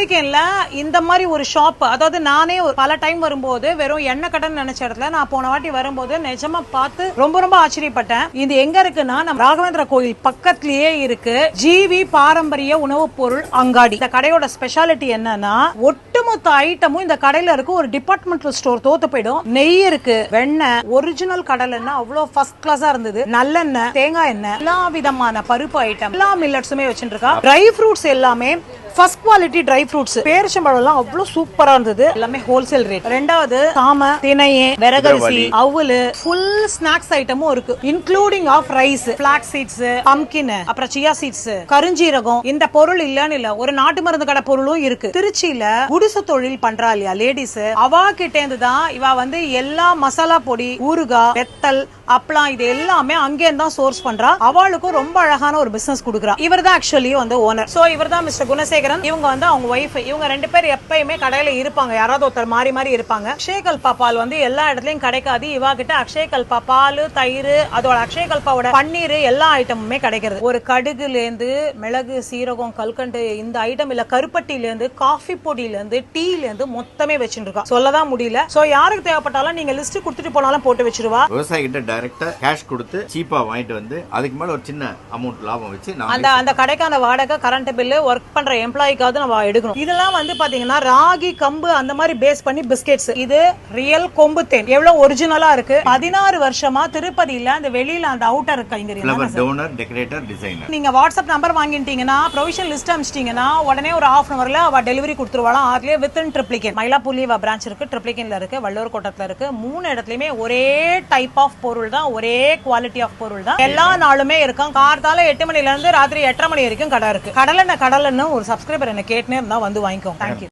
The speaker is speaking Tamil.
வந்திருக்கேன்ல இந்த மாதிரி ஒரு ஷாப், அதாவது நானே பல டைம் வரும்போது வெறும் எண்ணெய் கடன் நினைச்ச இடத்துல நான் போன வாட்டி வரும்போது நிஜமா பார்த்து ரொம்ப ரொம்ப ஆச்சரியப்பட்டேன். இது எங்க இருக்குன்னா நம்ம ராகவேந்திர கோயில் பக்கத்திலேயே இருக்கு. ஜிவி பாரம்பரிய உணவுப் பொருள் அங்காடி. இந்த கடையோட ஸ்பெஷாலிட்டி என்னன்னா ஒட்டுமொத்த ஐட்டமும் இந்த கடையில இருக்கு. ஒரு டிபார்ட்மெண்டல் ஸ்டோர் தோத்து போயிடும். நெய் இருக்கு, வெண்ணெய், ஒரிஜினல் கடல் எண்ணெய் அவ்வளவு ஃபர்ஸ்ட் கிளாஸா இருந்தது. நல்லெண்ணெய், தேங்காய் எண்ணெய், எல்லா விதமான பருப்பு ஐட்டம், எல்லா மில்லட்ஸுமே வச்சிருக்கா. ட்ரை ஃப்ரூட்ஸ் எல்லாமே ஃபர்ஸ்ட் குவாலிட்டி ட்ரை ஃப்ரூட்ஸ். பேரிச்சம்பழம் எல்லாம் அவ்வளவு சூப்பரா இருந்தது. எல்லாமே ஹோல்சேல் ரேட். ரெண்டாவது சாம, திணையே, விறகரிசி, அவுலு, ஃபுல் ஸ்நாக்ஸ் ஐட்டமும் இருக்கு. Including of rice, flax seeds, pumpkin, அப்புறம் சியா சீட்ஸ், கருஞ்சீரகம். இந்த பொருள் இல்லன்னு இல்ல, ஒரு நாட்டு மருந்து கடை பொருளும் இருக்கு. திருச்சியில குடிசை தொழில் பண்றா இல்லையா லேடிஸ், அவா கிட்ட இருந்து தான் இவ வந்து எல்லா மசாலா பொடி, ஊறுகாய், வெத்தல், அப்பளம் இது எல்லாமே அங்கே தான் சோர்ஸ் பண்றா. அவளுக்கும் ரொம்ப அழகான ஒரு பிசினஸ் கொடுக்குறா. இவர் தான் ஆக்சுவலி வந்து ஓனர். சோ இவர் தான் மிஸ்டர் குணசேகரன். இவங்க வந்து அவங்க ஒய்ஃப். இவங்க ரெண்டு பேர் எப்பயுமே கடையில இருப்பாங்க. யாராவது ஒருத்தர் மாறி மாறி இருப்பாங்க. அக்ஷய கல்பா பால் வந்து எல்லா இடத்துலயும் கிடைக்காது. இவா கிட்ட அக்ஷய கல்பா பால், தயிர், அதோட அக்ஷய கல்பாவோட பன்னீர், எல்லா ஐட்டமுமே கிடைக்கிறது. ஒரு கடுகுல இருந்து மிளகு, சீரகம், கல்கண்டு, இந்த ஐட்டம் இல்ல கருப்பட்டில இருந்து காஃபி பொடியில இருந்து டீல இருந்து மொத்தமே வச்சுட்டு இருக்கா. சொல்லதான் முடியல. சோ யாருக்கு தேவைப்பட்டாலும் நீங்க லிஸ்ட் கொடுத்துட்டு போனாலும் போட்டு வச்சிருவா. விவசாயி கிட்ட டைரக்டா கேஷ் கொடுத்து சீப்பா வாங்கிட்டு வந்து அதுக்கு மேல ஒரு சின்ன அமௌண்ட் லாபம் வச்சு அந்த கடைக்கான வாடகை, கரண்ட் பில்லு, ஒர்க் பண்ற எம்ப்ளாய்க்காவது நம்ம எடுக்கணும். இதெல்லாம் வந்து பாத்தீங்கன்னா ராகி, கம்பு அந்த மாதிரி பேஸ் பண்ணி பிஸ்கெட்ஸ். இது ரியல் கொம்பு தேன். எவ்வளவு ஒரிஜினலா இருக்கு. 16 வருஷமா திருப்பதியில அந்த வெளியில அந்த அவுட்டர் டிசைனர். நீங்க வாட்ஸ்அப் நம்பர் வாங்கிட்டீங்கன்னா ப்ரொவிஷன் லிஸ்ட் அனுப்பிச்சிட்டீங்கன்னா உடனே ஒரு ஹாஃப் அன் அவர்ல அவ டெலிவரி கொடுத்துருவாளாம். அதுலயே வித்தின் ட்ரிப்ளிகேன். மயிலாப்பூர்ல பிரான்ச் இருக்கு, ட்ரிப்ளிகேன்ல இருக்கு, வள்ளுவர் கோட்டத்துல இருக்கு. 3 இடத்துலயுமே ஒரே டைப் ஆஃப் பொருள் தான், ஒரே குவாலிட்டி ஆஃப் பொருள் தான். எல்லா நாளுமே இருக்கும். கார்த்தால 8 மணில இருந்து ராத்திரி 8:30 மணி வரைக்கும் கடை இருக்கு. கடலெண்ணெய் ஒரு சப்ஸ்கிரைபர் என்ன கேட்டுனே இருந்தா வந்து வாங்கிக்கோ. தேங்க்யூ.